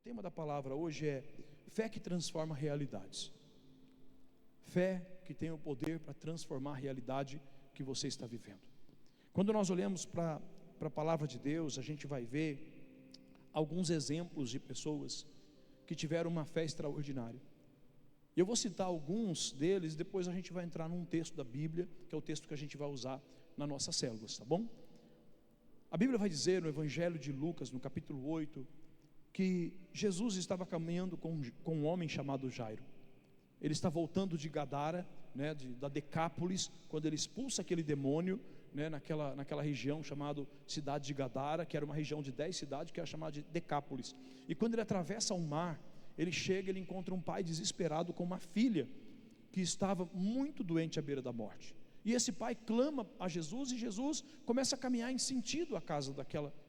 tema da palavra hoje é fé que transforma realidades. Fé que tem o poder para transformar a realidade que você está vivendo. Quando nós olhamos para a palavra de Deus, a gente vai ver alguns exemplos de pessoas que tiveram uma fé extraordinária. E eu vou citar alguns deles, depois a gente vai entrar num texto da Bíblia, que é o texto que a gente vai usar nas nossas células, tá bom? A Bíblia vai dizer no Evangelho de Lucas, no capítulo 8, que Jesus estava caminhando com um homem chamado Jairo. Ele está voltando de Gadara, da Decápolis, quando ele expulsa aquele demônio, naquela região chamada cidade de Gadara, que era uma região de 10 cidades, que era chamada de Decápolis. E quando ele atravessa o mar, ele chega, ele encontra um pai desesperado com uma filha que estava muito doente à beira da morte. E esse pai clama a Jesus, e Jesus começa a caminhar em sentido à casa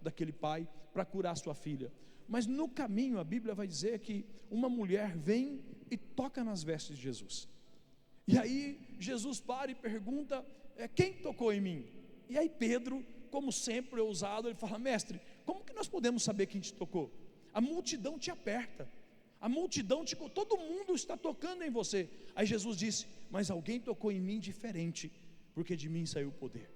daquele pai para curar sua filha. Mas no caminho a Bíblia vai dizer que uma mulher vem e toca nas vestes de Jesus. E aí Jesus para e pergunta, quem tocou em mim? E aí Pedro, como sempre ousado, ele fala, mestre, como que nós podemos saber quem te tocou? A multidão te aperta, a multidão todo mundo está tocando em você. Aí Jesus disse, mas alguém tocou em mim diferente, porque de mim saiu o poder.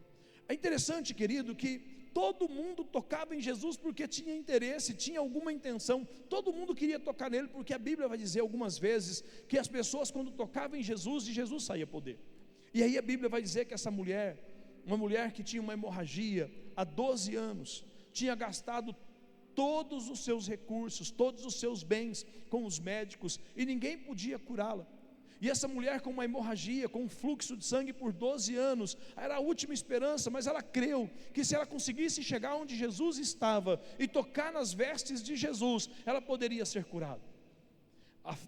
É interessante, querido, que todo mundo tocava em Jesus porque tinha interesse, tinha alguma intenção. Todo mundo queria tocar nele, porque a Bíblia vai dizer algumas vezes que as pessoas quando tocavam em Jesus, de Jesus saía poder. E aí a Bíblia vai dizer que essa mulher, uma mulher que tinha uma hemorragia há 12 anos, tinha gastado todos os seus recursos, todos os seus bens com os médicos, e ninguém podia curá-la. E essa mulher com uma hemorragia, com um fluxo de sangue por 12 anos, era a última esperança, mas ela creu que se ela conseguisse chegar onde Jesus estava e tocar nas vestes de Jesus, ela poderia ser curada.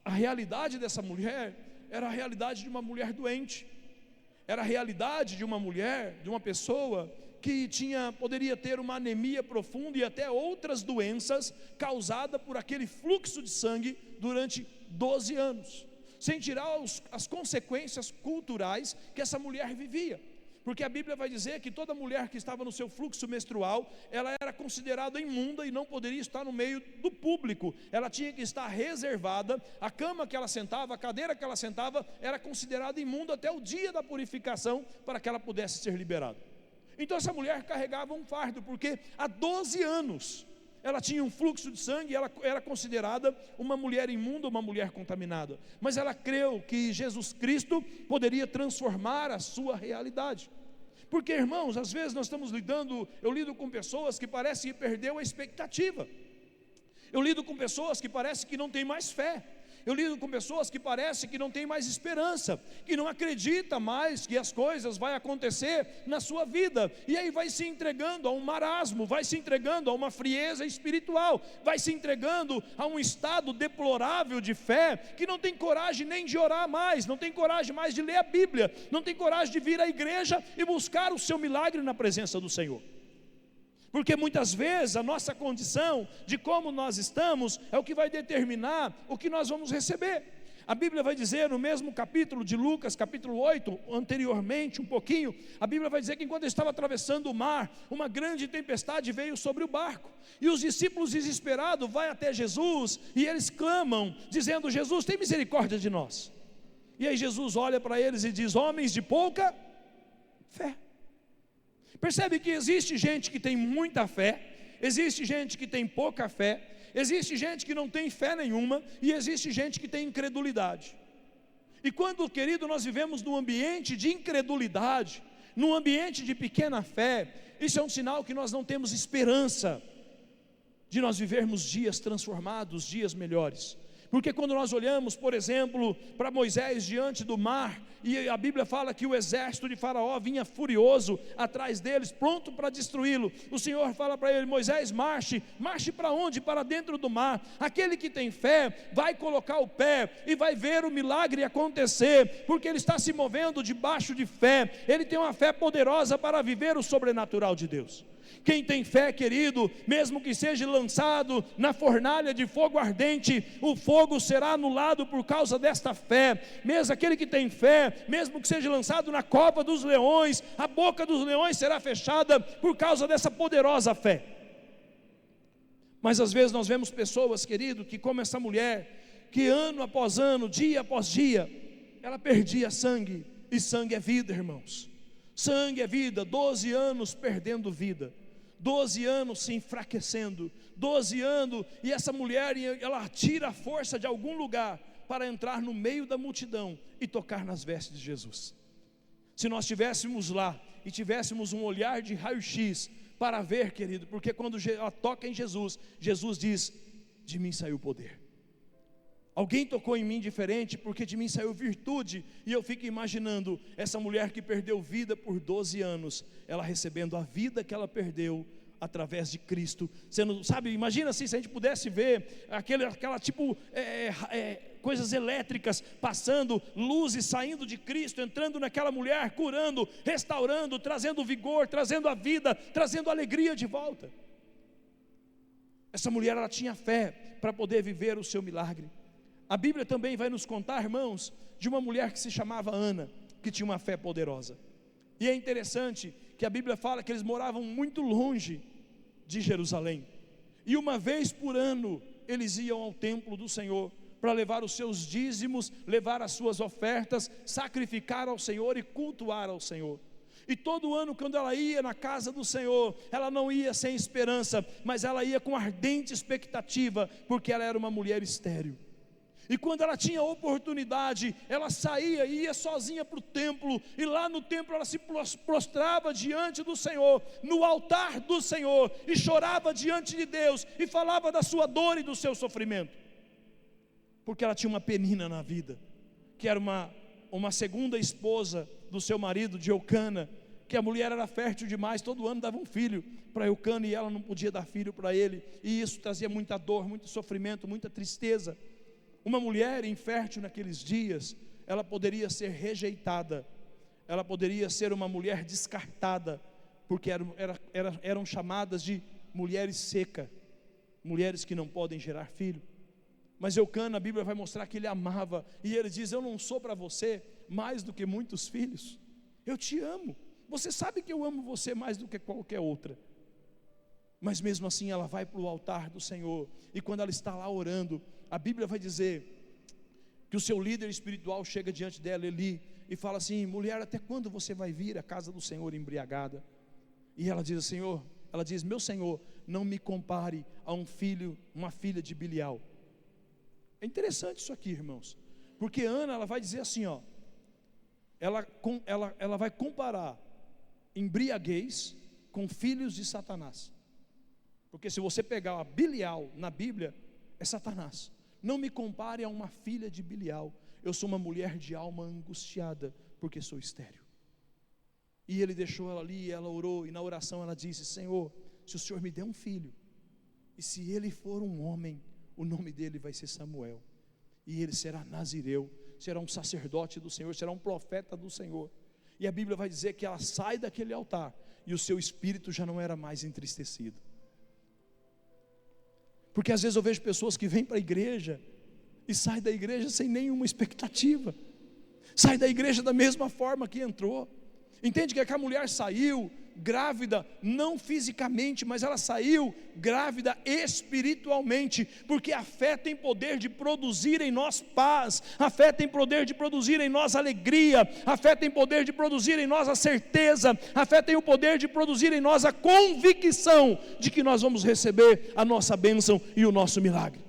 A realidade dessa mulher era a realidade de uma mulher doente, era a realidade de uma mulher, de uma pessoa que poderia ter uma anemia profunda e até outras doenças causadas por aquele fluxo de sangue durante 12 anos, sem tirar as consequências culturais que essa mulher vivia, porque a Bíblia vai dizer que toda mulher que estava no seu fluxo menstrual, ela era considerada imunda e não poderia estar no meio do público, ela tinha que estar reservada, a cama que ela sentava, a cadeira que ela sentava, era considerada imunda até o dia da purificação, para que ela pudesse ser liberada. Então essa mulher carregava um fardo, porque há 12 anos, ela tinha um fluxo de sangue, ela era considerada uma mulher imunda, uma mulher contaminada, mas ela creu que Jesus Cristo poderia transformar a sua realidade, porque irmãos, às vezes nós estamos eu lido com pessoas que parecem que perdeu a expectativa, eu lido com pessoas que parecem que não tem mais fé, eu lido com pessoas que parecem que não tem mais esperança, que não acredita mais que as coisas vão acontecer na sua vida, e aí vai se entregando a um marasmo, vai se entregando a uma frieza espiritual, vai se entregando a um estado deplorável de fé, que não tem coragem nem de orar mais, não tem coragem mais de ler a Bíblia, não tem coragem de vir à igreja e buscar o seu milagre na presença do Senhor. Porque muitas vezes a nossa condição de como nós estamos é o que vai determinar o que nós vamos receber. A Bíblia vai dizer no mesmo capítulo de Lucas, capítulo 8, anteriormente um pouquinho, a Bíblia vai dizer que enquanto estava atravessando o mar, uma grande tempestade veio sobre o barco, e os discípulos desesperados vão até Jesus, e eles clamam, dizendo, Jesus, tem misericórdia de nós. E aí Jesus olha para eles e diz, homens de pouca fé. Percebe que existe gente que tem muita fé, existe gente que tem pouca fé, existe gente que não tem fé nenhuma, e existe gente que tem incredulidade. E quando, querido, nós vivemos num ambiente de incredulidade, num ambiente de pequena fé, isso é um sinal que nós não temos esperança de nós vivermos dias transformados, dias melhores. Porque quando nós olhamos, por exemplo, para Moisés diante do mar, e a Bíblia fala que o exército de Faraó vinha furioso atrás deles, pronto para destruí-lo, o Senhor fala para ele, Moisés, marche para onde? Para dentro do mar. Aquele que tem fé, vai colocar o pé, e vai ver o milagre acontecer, porque ele está se movendo debaixo de fé, ele tem uma fé poderosa para viver o sobrenatural de Deus. Quem tem fé, querido, mesmo que seja lançado na fornalha de fogo ardente, o fogo será anulado por causa desta fé. Mesmo aquele que tem fé, mesmo que seja lançado na cova dos leões, a boca dos leões será fechada por causa dessa poderosa fé. Mas às vezes nós vemos pessoas, querido, que como essa mulher, que ano após ano, dia após dia, ela perdia sangue, e sangue é vida, irmãos. Sangue é vida, 12 anos perdendo vida, 12 anos se enfraquecendo, 12 anos, e essa mulher, ela tira a força de algum lugar, para entrar no meio da multidão, e tocar nas vestes de Jesus. Se nós estivéssemos lá, e tivéssemos um olhar de raio-x, para ver, querido, porque quando ela toca em Jesus, Jesus diz, de mim saiu o poder. Alguém tocou em mim diferente, porque de mim saiu virtude, e eu fico imaginando, essa mulher que perdeu vida por 12 anos, ela recebendo a vida que ela perdeu, através de Cristo, sendo, sabe, imagina assim, se a gente pudesse ver, aquela tipo, coisas elétricas, passando, luzes saindo de Cristo, entrando naquela mulher, curando, restaurando, trazendo vigor, trazendo a vida, trazendo alegria de volta. Essa mulher, ela tinha fé, para poder viver o seu milagre. A Bíblia também vai nos contar, irmãos, de uma mulher que se chamava Ana, que tinha uma fé poderosa. E é interessante que a Bíblia fala que eles moravam muito longe de Jerusalém, e uma vez por ano eles iam ao templo do Senhor, para levar os seus dízimos, levar as suas ofertas, sacrificar ao Senhor e cultuar ao Senhor. E todo ano, quando ela ia na casa do Senhor, ela não ia sem esperança, mas ela ia com ardente expectativa, porque ela era uma mulher estéril. E quando ela tinha oportunidade, ela saía e ia sozinha para o templo, e lá no templo ela se prostrava diante do Senhor, no altar do Senhor, e chorava diante de Deus, e falava da sua dor e do seu sofrimento, porque ela tinha uma penina na vida, que era uma segunda esposa do seu marido, de Eucana, que a mulher era fértil demais, todo ano dava um filho para Eucana, e ela não podia dar filho para ele, e isso trazia muita dor, muito sofrimento, muita tristeza. Uma mulher infértil naqueles dias, ela poderia ser rejeitada, ela poderia ser uma mulher descartada, porque eram chamadas de mulheres secas, mulheres que não podem gerar filho. Mas Eucana, a Bíblia vai mostrar que ele amava, e ele diz, eu não sou para você mais do que muitos filhos, eu te amo, você sabe que eu amo você mais do que qualquer outra. Mas mesmo assim ela vai para o altar do Senhor, e quando ela está lá orando, a Bíblia vai dizer que o seu líder espiritual chega diante dela, Eli, e fala assim, mulher, até quando você vai vir à casa do Senhor embriagada? E ela diz, Senhor, ela diz, meu Senhor, não me compare a uma filha de Bilial. É interessante isso aqui, irmãos, porque Ana, ela vai dizer assim, ó, ela vai comparar embriaguez com filhos de Satanás, porque se você pegar a Bilial na Bíblia, é Satanás. Não me compare a uma filha de Bilial, eu sou uma mulher de alma angustiada, porque sou estéril. E ele deixou ela ali, ela orou, e na oração ela disse, Senhor, se o Senhor me der um filho, e se ele for um homem, o nome dele vai ser Samuel, e ele será nazireu, será um sacerdote do Senhor, será um profeta do Senhor. E a Bíblia vai dizer que ela sai daquele altar, e o seu espírito já não era mais entristecido. Porque às vezes eu vejo pessoas que vêm para a igreja e saem da igreja sem nenhuma expectativa, sai da igreja da mesma forma que entrou. Entende que aquela mulher saiu grávida, não fisicamente, mas ela saiu grávida espiritualmente, porque a fé tem poder de produzir em nós paz, a fé tem poder de produzir em nós alegria, a fé tem poder de produzir em nós a certeza, a fé tem o poder de produzir em nós a convicção de que nós vamos receber a nossa bênção e o nosso milagre.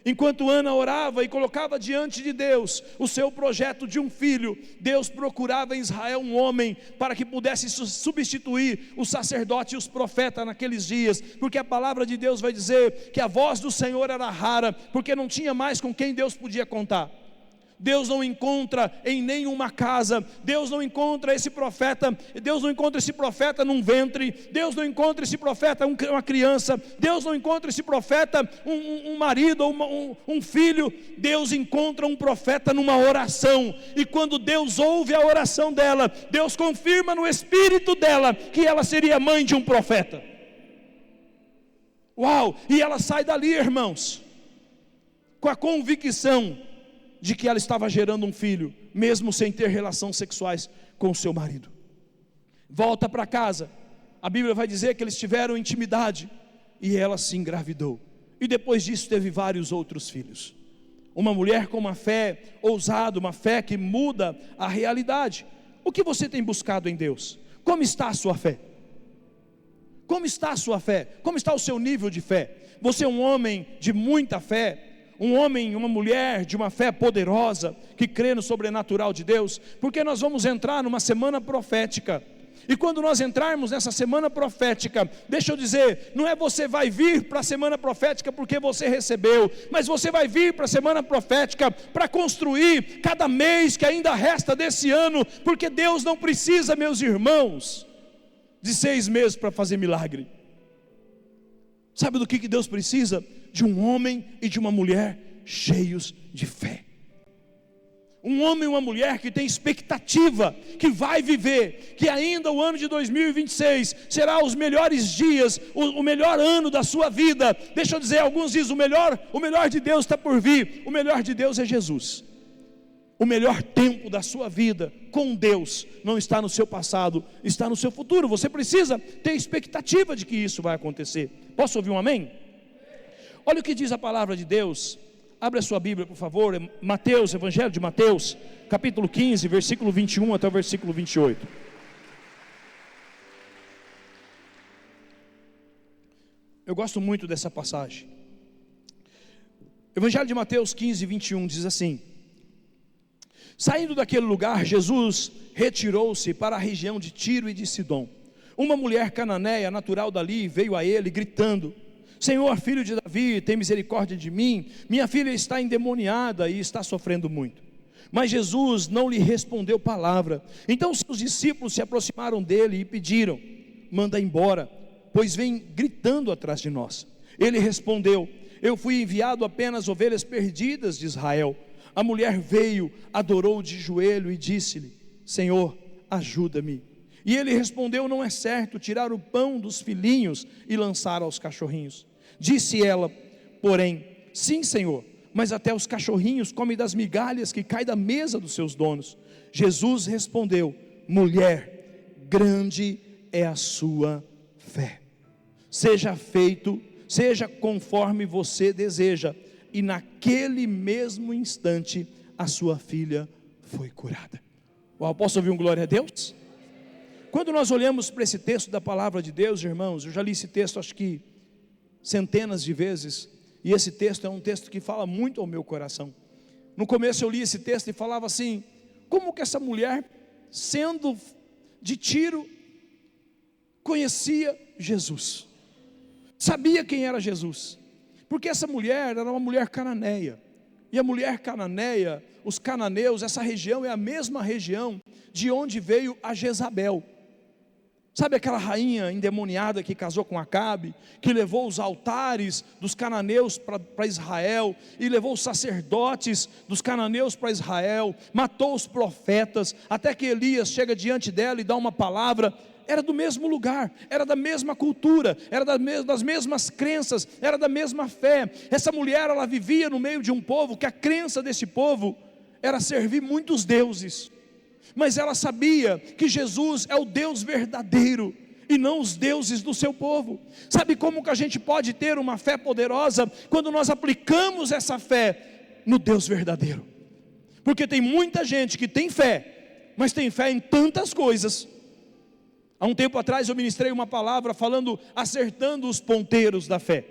Enquanto Ana orava e colocava diante de Deus o seu projeto de um filho, Deus procurava em Israel um homem para que pudesse substituir o sacerdote e os profetas naqueles dias, porque a palavra de Deus vai dizer que a voz do Senhor era rara, porque não tinha mais com quem Deus podia contar. Deus não encontra em nenhuma casa, Deus não encontra esse profeta num ventre, Deus não encontra esse profeta uma criança, Deus não encontra esse profeta um marido ou um filho, Deus encontra um profeta numa oração, e quando Deus ouve a oração dela, Deus confirma no espírito dela que ela seria mãe de um profeta. Uau! E ela sai dali, irmãos, com a convicção de que ela estava gerando um filho, mesmo sem ter relações sexuais com o seu marido. Volta para casa, a Bíblia vai dizer que eles tiveram intimidade, e ela se engravidou. E depois disso teve vários outros filhos. Uma mulher com uma fé ousada, uma fé que muda a realidade. O que você tem buscado em Deus? Como está a sua fé? Como está a sua fé? Como está o seu nível de fé? Você é um homem de muita fé? Um homem, uma mulher de uma fé poderosa, que crê no sobrenatural de Deus? Porque nós vamos entrar numa semana profética. E quando nós entrarmos nessa semana profética, deixa eu dizer, não é você vai vir para a semana profética porque você recebeu, mas você vai vir para a semana profética para construir cada mês que ainda resta desse ano, porque Deus não precisa, meus irmãos, de 6 meses para fazer milagre. Sabe do que Deus precisa? De um homem e de uma mulher cheios de fé. Um homem e uma mulher que tem expectativa, que vai viver, que ainda o ano de 2026 será os melhores dias, o melhor ano da sua vida. Deixa eu dizer, alguns dizem, o melhor de Deus está por vir. O melhor de Deus é Jesus. O melhor tempo da sua vida com Deus não está no seu passado, está no seu futuro. Você precisa ter expectativa de que isso vai acontecer. Posso ouvir um amém? Olha o que diz a palavra de Deus. Abre a sua Bíblia, por favor, Mateus, Evangelho de Mateus, capítulo 15, versículo 21 até o versículo 28. Eu gosto muito dessa passagem. Evangelho de Mateus 15, 21 diz assim: saindo daquele lugar, Jesus retirou-se para a região de Tiro e de Sidom. Uma mulher cananeia, natural dali, veio a ele gritando: Senhor, filho de Davi, tem misericórdia de mim, minha filha está endemoniada e está sofrendo muito. Mas Jesus não lhe respondeu palavra. Então seus discípulos se aproximaram dele e pediram: manda embora, pois vem gritando atrás de nós. Ele respondeu: eu fui enviado apenas ovelhas perdidas de Israel. A mulher veio, adorou de joelho e disse-lhe: Senhor, ajuda-me. E ele respondeu: não é certo tirar o pão dos filhinhos e lançar aos cachorrinhos. Disse ela, porém: sim, Senhor, mas até os cachorrinhos comem das migalhas que caem da mesa dos seus donos. Jesus respondeu: mulher, grande é a sua fé. Seja feito, seja conforme você deseja. E naquele mesmo instante, a sua filha foi curada. Uau, posso ouvir um glória a Deus? Quando nós olhamos para esse texto da palavra de Deus, irmãos, eu já li esse texto acho que centenas de vezes, e esse texto é um texto que fala muito ao meu coração. No começo eu li esse texto e falava assim: como que essa mulher, sendo de Tiro, conhecia Jesus, sabia quem era Jesus? Porque essa mulher era uma mulher cananeia, e a mulher cananeia, os cananeus, essa região é a mesma região de onde veio a Jezabel. Sabe aquela rainha endemoniada que casou com Acabe, que levou os altares dos cananeus para Israel, e levou os sacerdotes dos cananeus para Israel, matou os profetas, até que Elias chega diante dela e dá uma palavra. Era do mesmo lugar, era da mesma cultura, era das mesmas crenças, era da mesma fé. Essa mulher, ela vivia no meio de um povo, que a crença desse povo era servir muitos deuses, mas ela sabia que Jesus é o Deus verdadeiro, e não os deuses do seu povo. Sabe como que a gente pode ter uma fé poderosa? Quando nós aplicamos essa fé no Deus verdadeiro. Porque tem muita gente que tem fé, mas tem fé em tantas coisas. Há um tempo atrás eu ministrei uma palavra falando, acertando os ponteiros da fé.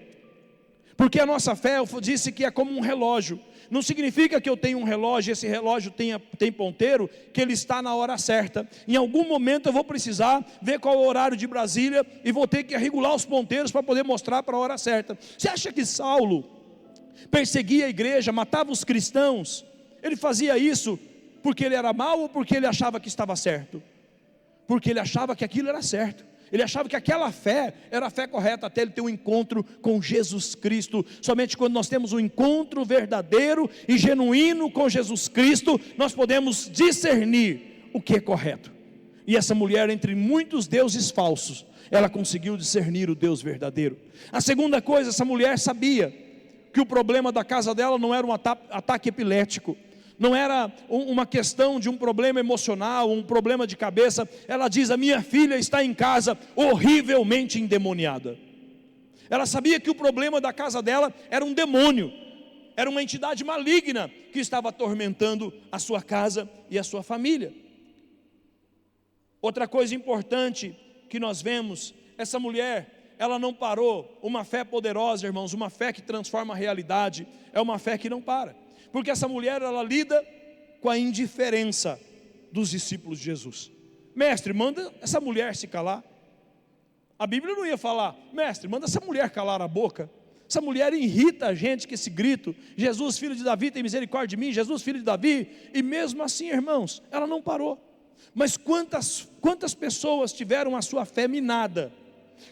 Porque a nossa fé, eu disse que é como um relógio. Não significa que eu tenho um relógio, esse relógio tem ponteiro, que ele está na hora certa. Em algum momento eu vou precisar ver qual é o horário de Brasília, e vou ter que regular os ponteiros para poder mostrar para a hora certa. Você acha que Saulo perseguia a igreja, matava os cristãos? Ele fazia isso porque ele era mau ou porque ele achava que estava certo? Porque ele achava que aquilo era certo. Ele achava que aquela fé era a fé correta, até ele ter um encontro com Jesus Cristo. Somente quando nós temos um encontro verdadeiro e genuíno com Jesus Cristo, nós podemos discernir o que é correto. E essa mulher, entre muitos deuses falsos, ela conseguiu discernir o Deus verdadeiro. A segunda coisa, essa mulher sabia que o problema da casa dela não era um ataque epilético, não era uma questão de um problema emocional, um problema de cabeça. Ela diz: a minha filha está em casa horrivelmente endemoniada. Ela sabia que o problema da casa dela era um demônio, era uma entidade maligna que estava atormentando a sua casa e a sua família. Outra coisa importante que nós vemos, essa mulher, ela não parou. Uma fé poderosa, irmãos, uma fé que transforma a realidade, é uma fé que não para, porque essa mulher, ela lida com a indiferença dos discípulos de Jesus. Mestre, manda essa mulher se calar. A Bíblia não ia falar, mestre, manda essa mulher calar a boca. Essa mulher irrita a gente com esse grito: Jesus, filho de Davi, tem misericórdia de mim, Jesus, filho de Davi. E mesmo assim, irmãos, ela não parou. Mas quantas pessoas tiveram a sua fé minada?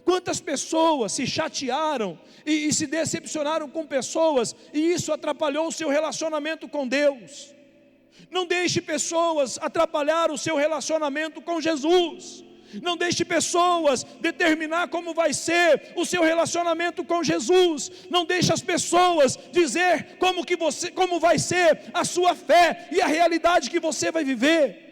Quantas pessoas se chatearam e se decepcionaram com pessoas, e isso atrapalhou o seu relacionamento com Deus? Não deixe pessoas atrapalhar o seu relacionamento com Jesus. Não deixe pessoas determinar como vai ser o seu relacionamento com Jesus. Não deixe as pessoas dizer como vai ser a sua fé e a realidade que você vai viver.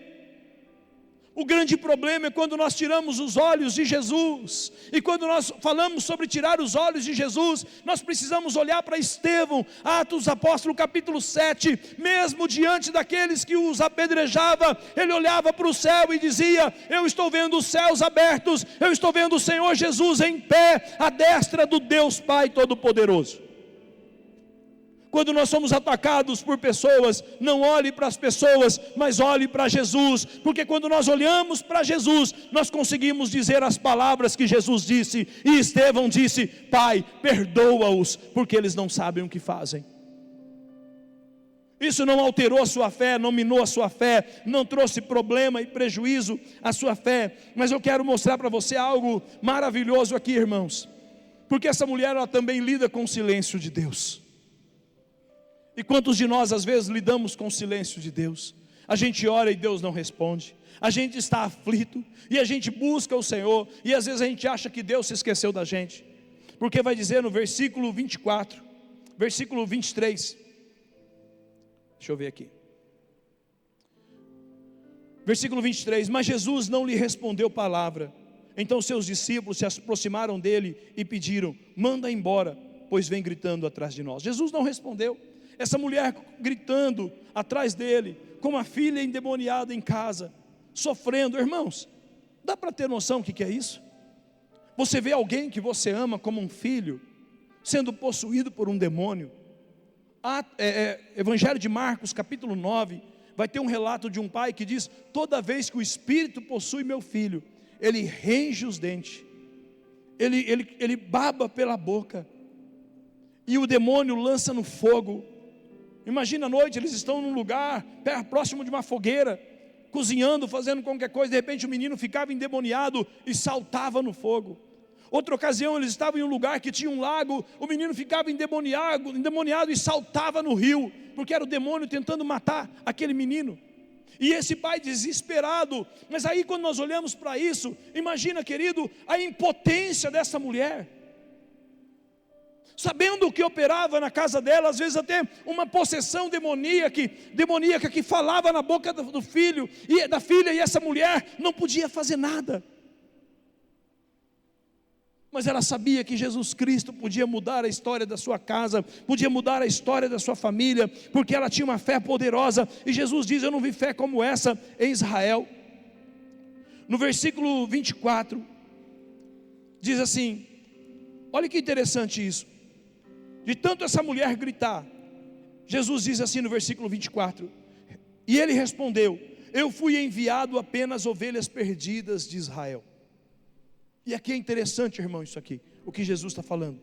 O grande problema é quando nós tiramos os olhos de Jesus. E quando nós falamos sobre tirar os olhos de Jesus, nós precisamos olhar para Estevão, Atos dos Apóstolos capítulo 7, mesmo diante daqueles que os apedrejava, ele olhava para o céu e dizia: eu estou vendo os céus abertos, eu estou vendo o Senhor Jesus em pé, à destra do Deus Pai Todo-Poderoso. Quando nós somos atacados por pessoas, não olhe para as pessoas, mas olhe para Jesus, porque quando nós olhamos para Jesus, nós conseguimos dizer as palavras que Jesus disse, e Estevão disse: Pai, perdoa-os, porque eles não sabem o que fazem. Isso não alterou a sua fé, não minou a sua fé, não trouxe problema e prejuízo à sua fé, mas eu quero mostrar para você algo maravilhoso aqui, irmãos, porque essa mulher, ela também lida com o silêncio de Deus. E quantos de nós às vezes lidamos com o silêncio de Deus? A gente ora e Deus não responde, a gente está aflito, e a gente busca o Senhor, e às vezes a gente acha que Deus se esqueceu da gente, porque vai dizer no versículo 24, versículo 23, deixa eu ver aqui, versículo 23, mas Jesus não lhe respondeu palavra. Então seus discípulos se aproximaram dele e pediram: manda embora, pois vem gritando atrás de nós. Jesus não respondeu. Essa mulher gritando atrás dele, com uma filha endemoniada em casa, sofrendo. Irmãos, dá para ter noção o que é isso? Você vê alguém que você ama como um filho, sendo possuído por um demônio. Evangelho de Marcos, capítulo 9, vai ter um relato de um pai que diz: toda vez que o Espírito possui meu filho, ele range os dentes, ele baba pela boca, e o demônio lança no fogo. Imagina à noite, eles estão num lugar próximo de uma fogueira, cozinhando, fazendo qualquer coisa, de repente o menino ficava endemoniado e saltava no fogo. Outra ocasião, eles estavam em um lugar que tinha um lago, o menino ficava endemoniado e saltava no rio, porque era o demônio tentando matar aquele menino. E esse pai desesperado. Mas aí quando nós olhamos para isso, imagina, querido, a impotência dessa mulher, sabendo o que operava na casa dela, às vezes até uma possessão demoníaca que falava na boca do filho e da filha, e essa mulher não podia fazer nada. Mas ela sabia que Jesus Cristo podia mudar a história da sua casa, podia mudar a história da sua família, porque ela tinha uma fé poderosa. E Jesus diz: eu não vi fé como essa em Israel. No versículo 24 diz assim, olha que interessante isso. De tanto essa mulher gritar, Jesus diz assim no versículo 24: e ele respondeu: eu fui enviado apenas ovelhas perdidas de Israel. E aqui é interessante, irmão, isso aqui, o que Jesus está falando.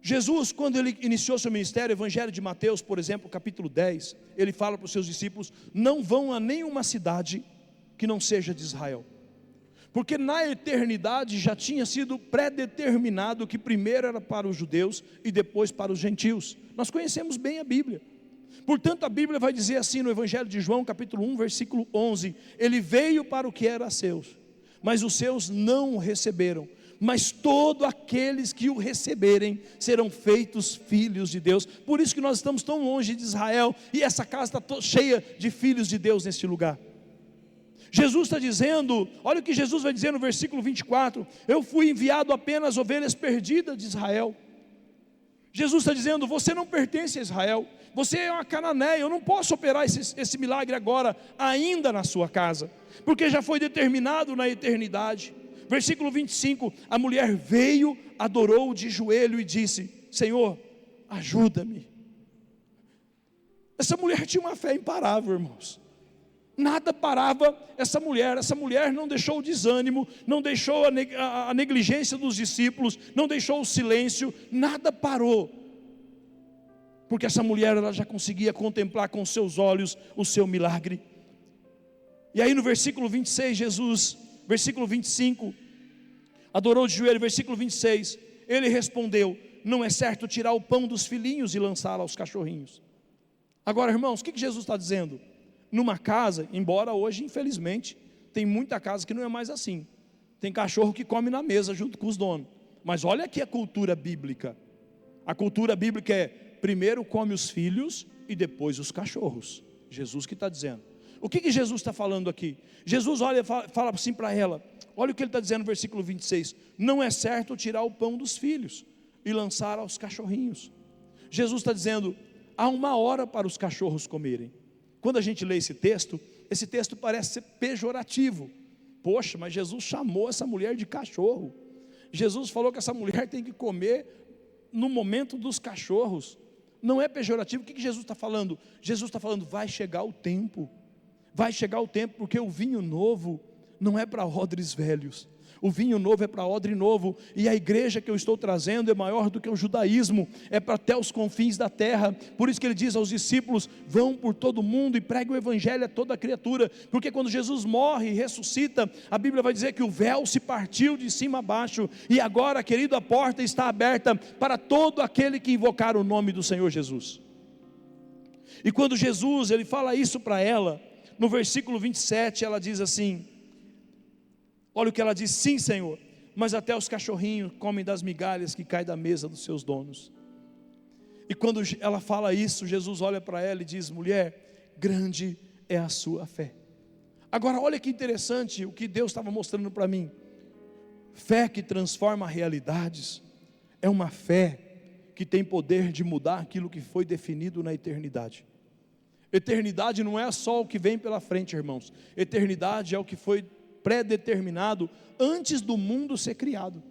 Jesus, quando ele iniciou seu ministério, Evangelho de Mateus, por exemplo, capítulo 10, ele fala para os seus discípulos: não vão a nenhuma cidade que não seja de Israel, porque na eternidade já tinha sido predeterminado que primeiro era para os judeus e depois para os gentios. Nós conhecemos bem a Bíblia. Portanto, a Bíblia vai dizer assim no Evangelho de João, capítulo 1, versículo 11: ele veio para o que era seus, mas os seus não o receberam, mas todos aqueles que o receberem serão feitos filhos de Deus. Por isso que nós estamos tão longe de Israel, e essa casa está cheia de filhos de Deus neste lugar. Jesus está dizendo, olha o que Jesus vai dizer no versículo 24: eu fui enviado apenas às ovelhas perdidas de Israel. Jesus está dizendo, você não pertence a Israel, você é uma cananeia, eu não posso operar esse milagre agora, ainda na sua casa, porque já foi determinado na eternidade. Versículo 25, a mulher veio, adorou de joelho e disse: Senhor, ajuda-me. Essa mulher tinha uma fé imparável, irmãos. Nada parava essa mulher não deixou o desânimo, não deixou a negligência dos discípulos, não deixou o silêncio, nada parou, porque essa mulher ela já conseguia contemplar com seus olhos o seu milagre. E aí no versículo 26, Jesus, versículo 25, adorou de joelho, versículo 26, ele respondeu: não é certo tirar o pão dos filhinhos e lançá-lo aos cachorrinhos. Agora, irmãos, o que Jesus está dizendo? Numa casa, embora hoje, infelizmente, tem muita casa que não é mais assim. Tem cachorro que come na mesa junto com os donos. Mas olha aqui a cultura bíblica. A cultura bíblica é: primeiro come os filhos e depois os cachorros. Jesus que está dizendo. O que Jesus está falando aqui? Jesus olha, fala assim para ela. Olha o que ele está dizendo no versículo 26. Não é certo tirar o pão dos filhos e lançar aos cachorrinhos. Jesus está dizendo, há uma hora para os cachorros comerem. Quando a gente lê esse texto parece ser pejorativo. Poxa, mas Jesus chamou essa mulher de cachorro. Jesus falou que essa mulher tem que comer no momento dos cachorros. Não é pejorativo. O que Jesus está falando? Jesus está falando, vai chegar o tempo, porque o vinho novo não é para odres velhos. O vinho novo é para odre novo, e a igreja que eu estou trazendo é maior do que o judaísmo, é para até os confins da terra. Por isso que ele diz aos discípulos: vão por todo mundo e preguem o evangelho a toda criatura, porque quando Jesus morre e ressuscita, a Bíblia vai dizer que o véu se partiu de cima a baixo, e agora, querido, a porta está aberta para todo aquele que invocar o nome do Senhor Jesus. E quando Jesus, ele fala isso para ela, no versículo 27, ela diz assim, olha o que ela diz: sim, Senhor, mas até os cachorrinhos comem das migalhas que caem da mesa dos seus donos. E quando ela fala isso, Jesus olha para ela e diz: mulher, grande é a sua fé. Agora olha que interessante o que Deus estava mostrando para mim. Fé que transforma realidades é uma fé que tem poder de mudar aquilo que foi definido na eternidade. Eternidade não é só o que vem pela frente, irmãos. Eternidade é o que foi pré-determinado antes do mundo ser criado.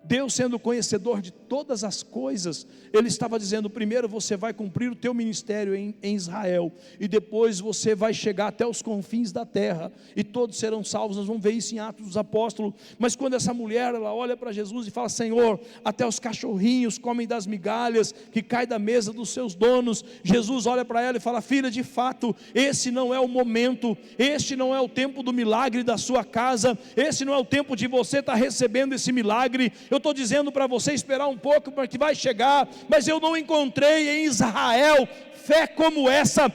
Deus, sendo conhecedor de todas as coisas, Ele estava dizendo: primeiro você vai cumprir o teu ministério em Israel, e depois você vai chegar até os confins da terra, e todos serão salvos. Nós vamos ver isso em Atos dos Apóstolos. Mas quando essa mulher, ela olha para Jesus e fala: Senhor, até os cachorrinhos comem das migalhas que caem da mesa dos seus donos. Jesus olha para ela e fala: filha, de fato, esse não é o momento, este não é o tempo do milagre da sua casa, esse não é o tempo de você estar recebendo esse milagre. Eu estou dizendo para você esperar um pouco, porque vai chegar, mas eu não encontrei em Israel fé como essa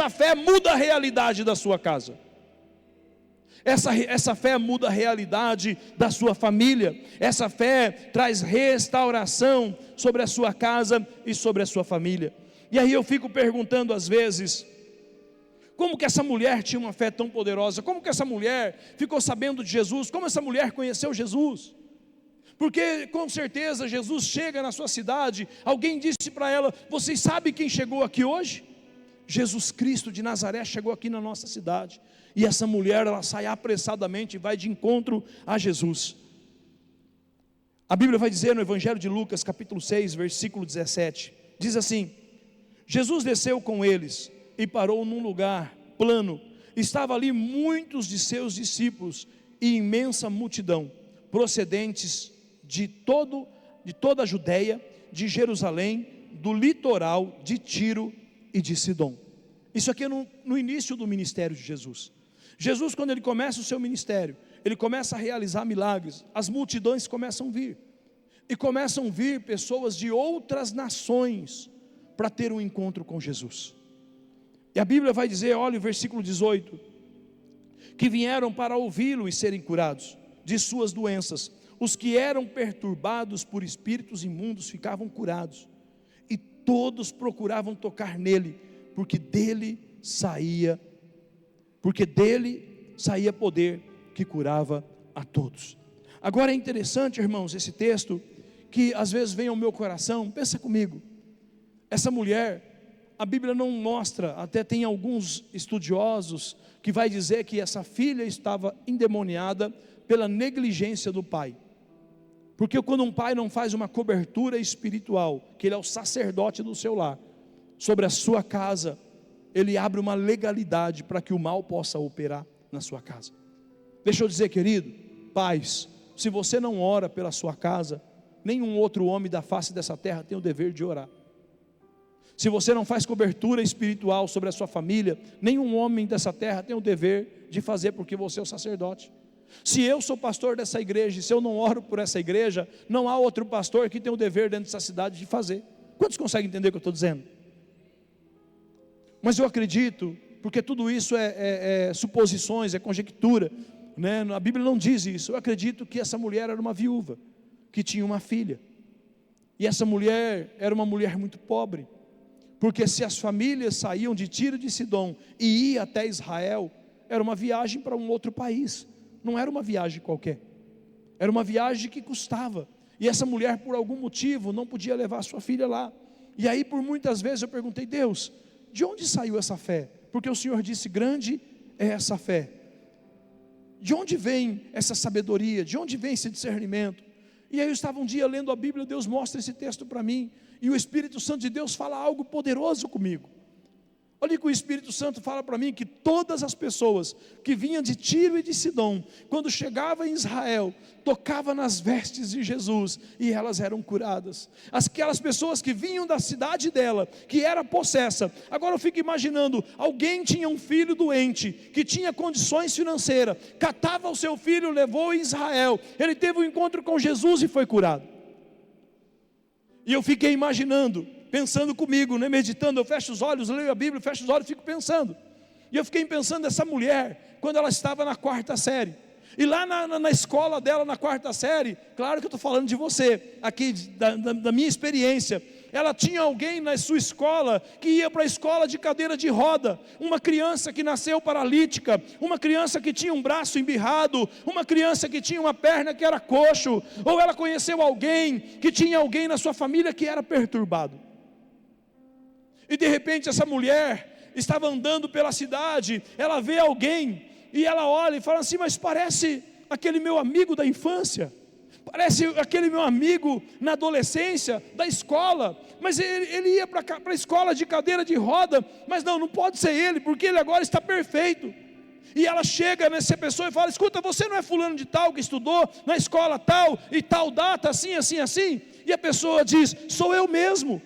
fé muda a realidade da sua casa, essa fé muda a realidade da sua família, essa fé traz restauração sobre a sua casa e sobre a sua família. E aí eu fico perguntando às vezes, como que essa mulher tinha uma fé tão poderosa? Como que essa mulher ficou sabendo de Jesus? Como essa mulher conheceu Jesus? Porque com certeza Jesus chega na sua cidade, alguém disse para ela: vocês sabem quem chegou aqui hoje? Jesus Cristo de Nazaré chegou aqui na nossa cidade. E essa mulher, ela sai apressadamente e vai de encontro a Jesus. A Bíblia vai dizer no Evangelho de Lucas, capítulo 6, versículo 17, diz assim: Jesus desceu com eles e parou num lugar plano. Estava ali muitos de seus discípulos e imensa multidão, procedentes de toda a Judeia, de Jerusalém, do litoral, de Tiro e de Sidom. Isso aqui é no início do ministério de Jesus. Jesus, quando ele começa o seu ministério, ele começa a realizar milagres, as multidões começam a vir, e começam a vir pessoas de outras nações, para ter um encontro com Jesus. E a Bíblia vai dizer, olha o versículo 18, que vieram para ouvi-lo e serem curados de suas doenças. Os que eram perturbados por espíritos imundos ficavam curados, e todos procuravam tocar nele, porque dele saía poder que curava a todos. Agora é interessante, irmãos, esse texto, que às vezes vem ao meu coração. Pensa comigo, essa mulher, a Bíblia não mostra, até tem alguns estudiosos que vai dizer que essa filha estava endemoniada pela negligência do pai. Porque quando um pai não faz uma cobertura espiritual, que ele é o sacerdote do seu lar, sobre a sua casa, ele abre uma legalidade para que o mal possa operar na sua casa. Deixa eu dizer, querido, pais, se você não ora pela sua casa, nenhum outro homem da face dessa terra tem o dever de orar. Se você não faz cobertura espiritual sobre a sua família, nenhum homem dessa terra tem o dever de fazer, porque você é o sacerdote. Se eu sou pastor dessa igreja, e se eu não oro por essa igreja, não há outro pastor que tem o dever dentro dessa cidade de fazer. Quantos conseguem entender o que eu estou dizendo? Mas eu acredito, porque tudo isso é suposições, é conjectura, né? A Bíblia não diz isso. Eu acredito que essa mulher era uma viúva, que tinha uma filha, e essa mulher era uma mulher muito pobre, porque se as famílias saíam de Tiro de Sidom e iam até Israel, era uma viagem para um outro país, não era uma viagem qualquer, era uma viagem que custava, e essa mulher por algum motivo não podia levar a sua filha lá. E aí por muitas vezes eu perguntei: Deus, de onde saiu essa fé? Porque o Senhor disse: grande é essa fé. De onde vem essa sabedoria? De onde vem esse discernimento? E aí eu estava um dia lendo a Bíblia, Deus mostra esse texto para mim, e o Espírito Santo de Deus fala algo poderoso comigo. Olha que o Espírito Santo fala para mim que todas as pessoas que vinham de Tiro e de Sidom, quando chegava em Israel, tocava nas vestes de Jesus e elas eram curadas. Aquelas pessoas que vinham da cidade dela, que era possessa. Agora eu fico imaginando, alguém tinha um filho doente, que tinha condições financeiras, catava o seu filho, levou em Israel, ele teve um encontro com Jesus e foi curado. E eu fiquei imaginando, pensando comigo, né, meditando, eu fecho os olhos, leio a Bíblia, fecho os olhos e fico pensando. E eu fiquei pensando nessa mulher, quando ela estava na 4ª série. E lá na escola dela, na 4ª série, claro que eu estou falando de você, aqui da minha experiência. Ela tinha alguém na sua escola, que ia para a escola de cadeira de roda, uma criança que nasceu paralítica, uma criança que tinha um braço embirrado, uma criança que tinha uma perna que era coxo, ou ela conheceu alguém, que tinha alguém na sua família que era perturbado. E de repente essa mulher estava andando pela cidade, ela vê alguém, e ela olha e fala assim: mas parece aquele meu amigo da infância, parece aquele meu amigo na adolescência, da escola, mas ele ia para a escola de cadeira de roda, mas não pode ser ele, porque ele agora está perfeito. E ela chega nessa pessoa e fala: escuta, você não é fulano de tal que estudou na escola tal, e tal data, assim, assim, assim? E a pessoa diz: sou eu mesmo.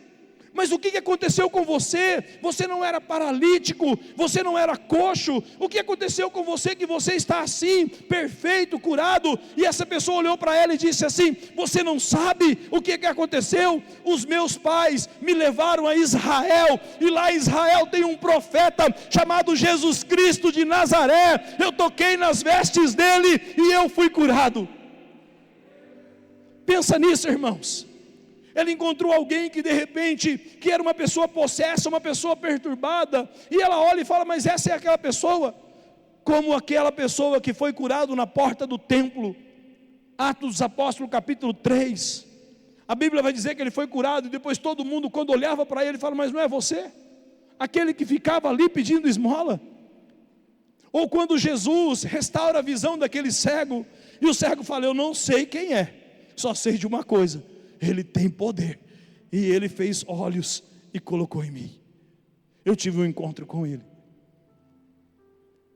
Mas o que aconteceu com você? Você não era paralítico, você não era coxo. O que aconteceu com você que você está assim, perfeito, curado? E essa pessoa olhou para ela e disse assim: você não sabe o que aconteceu? Os meus pais me levaram a Israel, e lá em Israel tem um profeta chamado Jesus Cristo de Nazaré. Eu toquei nas vestes dele e eu fui curado. Pensa nisso, irmãos. Ela encontrou alguém que de repente, que era uma pessoa possessa, uma pessoa perturbada, e ela olha e fala: mas essa é aquela pessoa, como aquela pessoa que foi curado na porta do templo. Atos dos Apóstolos capítulo 3, a Bíblia vai dizer que ele foi curado, e depois todo mundo, quando olhava para ele, fala: mas não é você, aquele que ficava ali pedindo esmola? Ou quando Jesus restaura a visão daquele cego, e o cego fala: eu não sei quem é, só sei de uma coisa: ele tem poder, e ele fez olhos e colocou em mim. Eu tive um encontro com ele.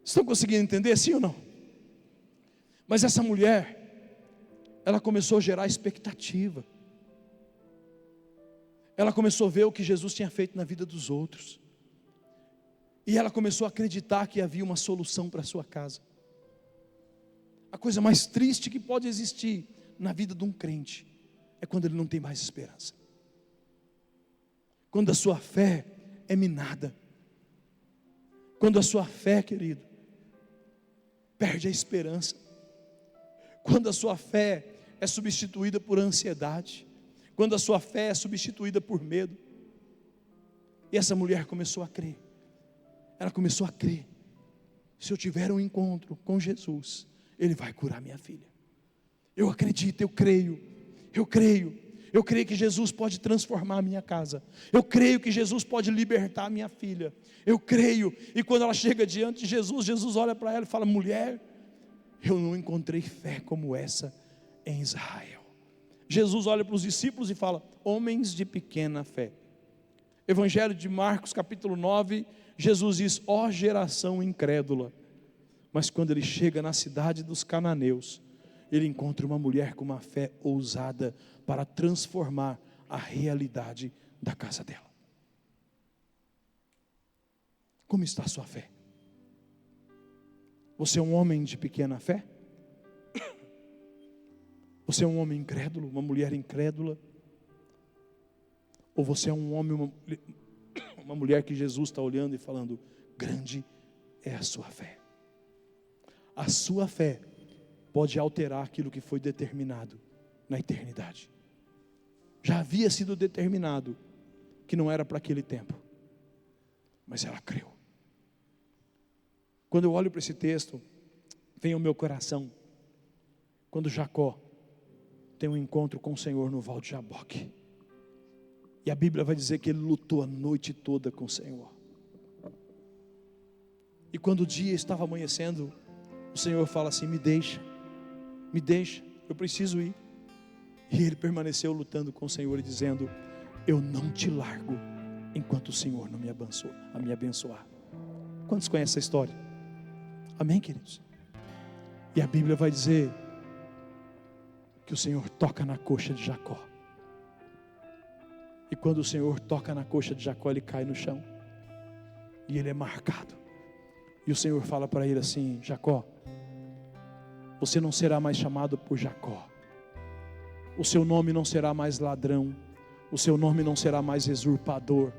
Estão conseguindo entender, sim ou não? Mas essa mulher, ela começou a gerar expectativa. Ela começou a ver o que Jesus tinha feito na vida dos outros, e ela começou a acreditar que havia uma solução para a sua casa. A coisa mais triste que pode existir na vida de um crente é quando ele não tem mais esperança, quando a sua fé é minada, quando a sua fé, querido, perde a esperança, quando a sua fé é substituída por ansiedade, quando a sua fé é substituída por medo. E essa mulher começou a crer, ela começou a crer: se eu tiver um encontro com Jesus, Ele vai curar minha filha. Eu acredito, eu creio que Jesus pode transformar a minha casa, eu creio que Jesus pode libertar a minha filha, eu creio. E quando ela chega diante de Jesus, Jesus olha para ela e fala: mulher, eu não encontrei fé como essa em Israel. Jesus olha para os discípulos e fala: homens de pequena fé. Evangelho de Marcos capítulo 9, Jesus diz: ó geração incrédula. Mas quando ele chega na cidade dos cananeus, ele encontra uma mulher com uma fé ousada para transformar a realidade da casa dela. Como está a sua fé? Você é um homem de pequena fé? Você é um homem incrédulo, uma mulher incrédula? Ou você é um homem, uma mulher que Jesus está olhando e falando: grande é a sua fé. A sua fé pode alterar aquilo que foi determinado na eternidade. Já havia sido determinado que não era para aquele tempo, mas ela creu. Quando eu olho para esse texto, vem ao meu coração quando Jacó tem um encontro com o Senhor no Val de Jaboque. E a Bíblia vai dizer que ele lutou a noite toda com o Senhor. E quando o dia estava amanhecendo, o Senhor fala assim: me deixa, eu preciso ir. E ele permaneceu lutando com o Senhor e dizendo: eu não te largo enquanto o Senhor não me abençoar. Quantos conhecem essa história? Amém, queridos? E a Bíblia vai dizer que o Senhor toca na coxa de Jacó. E quando o Senhor toca na coxa de Jacó, ele cai no chão. E ele é marcado. E o Senhor fala para ele assim: Jacó, você não será mais chamado por Jacó. O seu nome não será mais ladrão. O seu nome não será mais usurpador.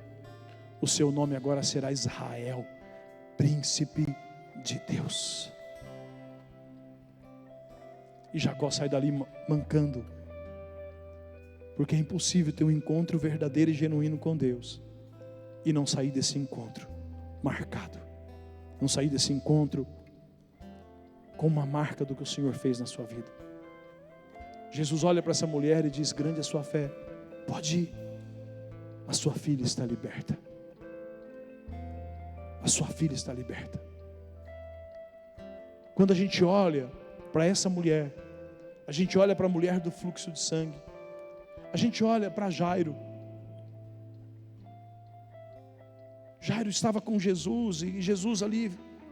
O seu nome agora será Israel, príncipe de Deus. E Jacó sai dali mancando, porque é impossível ter um encontro verdadeiro e genuíno com Deus e não sair desse encontro marcado, não sair desse encontro com uma marca do que o Senhor fez na sua vida. Jesus olha para essa mulher e diz: grande é a sua fé, pode ir, a sua filha está liberta. A sua filha está liberta. Quando a gente olha para essa mulher, a gente olha para a mulher do fluxo de sangue, a gente olha para Jairo. Jairo estava com Jesus e Jesus ali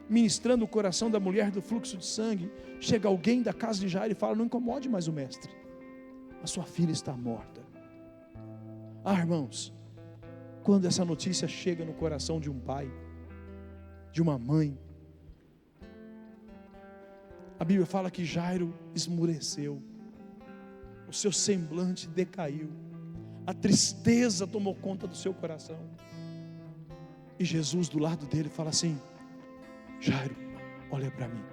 ministrando o coração da mulher do fluxo de sangue. Chega alguém da casa de Jairo e fala: não incomode mais o mestre, a sua filha está morta. Ah, irmãos, quando essa notícia chega no coração de um pai, de uma mãe, a Bíblia fala que Jairo esmureceu, o seu semblante decaiu, a tristeza tomou conta do seu coração. E Jesus do lado dele fala assim: Jairo, olha para mim,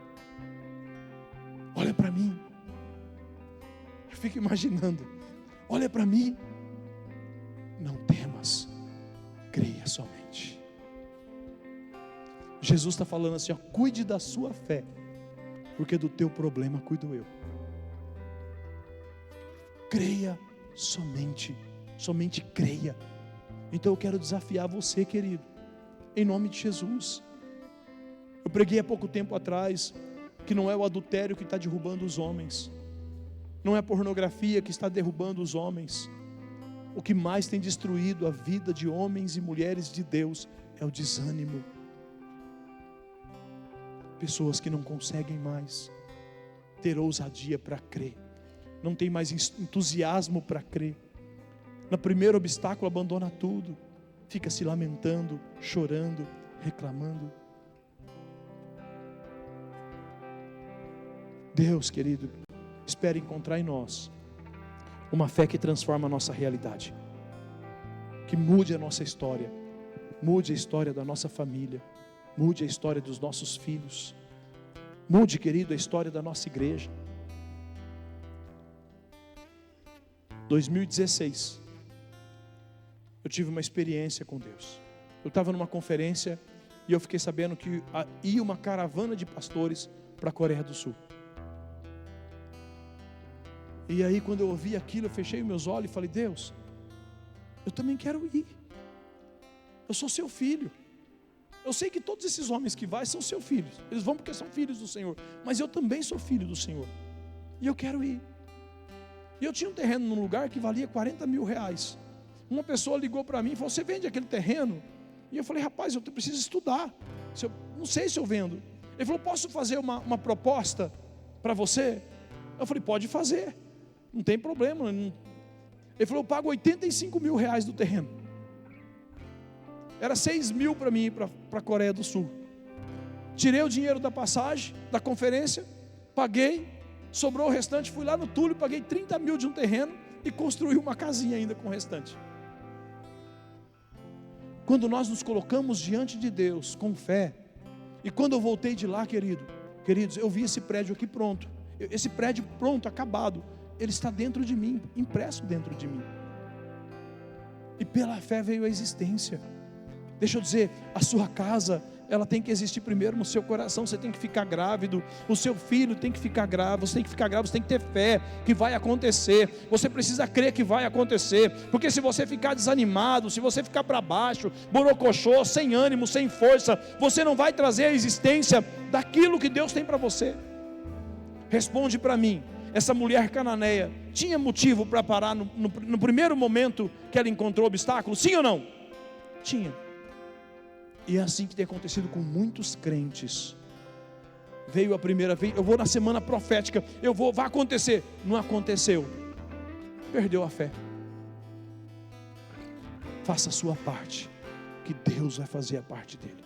olha para mim. Eu fico imaginando: olha para mim, não temas, creia somente. Jesus está falando assim: ó, cuide da sua fé, porque do teu problema cuido eu. Creia somente, somente creia. Então eu quero desafiar você, querido, em nome de Jesus. Eu preguei há pouco tempo atrás que não é o adultério que está derrubando os homens, não é a pornografia que está derrubando os homens. O que mais tem destruído a vida de homens e mulheres de Deus é o desânimo. Pessoas que não conseguem mais ter ousadia para crer, não tem mais entusiasmo para crer. No primeiro obstáculo abandona tudo, fica se lamentando, chorando, reclamando. Deus, querido, espera encontrar em nós uma fé que transforma a nossa realidade, que mude a nossa história, mude a história da nossa família, mude a história dos nossos filhos, mude, querido, a história da nossa igreja. 2016, eu tive uma experiência com Deus. Eu estava numa conferência e eu fiquei sabendo que ia uma caravana de pastores para a Coreia do Sul. E aí quando eu ouvi aquilo, eu fechei meus olhos e falei: Deus, eu também quero ir. Eu sou seu filho. Eu sei que todos esses homens que vão são seus filhos. Eles vão porque são filhos do Senhor. Mas eu também sou filho do Senhor. E eu quero ir. E eu tinha um terreno num lugar que valia 40 mil reais. Uma pessoa ligou para mim e falou: você vende aquele terreno? E eu falei: rapaz, eu preciso estudar. Não sei se eu vendo. Ele falou: posso fazer uma proposta para você? Eu falei: pode fazer. Não tem problema. Ele falou: eu pago 85 mil reais do terreno. Era 6 mil para mim ir para a Coreia do Sul. Tirei o dinheiro da passagem, da conferência, paguei, sobrou o restante, fui lá no Túlio, paguei 30 mil de um terreno e construí uma casinha ainda com o restante. Quando nós nos colocamos diante de Deus com fé, e quando eu voltei de lá, queridos, eu vi esse prédio aqui pronto, esse prédio pronto, acabado, ele está dentro de mim, impresso dentro de mim, e pela fé veio a existência. Deixa eu dizer, a sua casa, ela tem que existir primeiro no seu coração. Você tem que ficar grávido, o seu filho tem que ficar grávido, você tem que ficar grávido, você tem que ter fé que vai acontecer, você precisa crer que vai acontecer, porque se você ficar desanimado, se você ficar para baixo, borocochô, sem ânimo, sem força, você não vai trazer a existência daquilo que Deus tem para você. Responde para mim, essa mulher cananeia tinha motivo para parar no primeiro momento que ela encontrou obstáculo, sim ou não? Tinha. E é assim que tem acontecido com muitos crentes. Veio a primeira vez, eu vou na semana profética, vai acontecer, não aconteceu, perdeu a fé. Faça a sua parte, que Deus vai fazer a parte dele.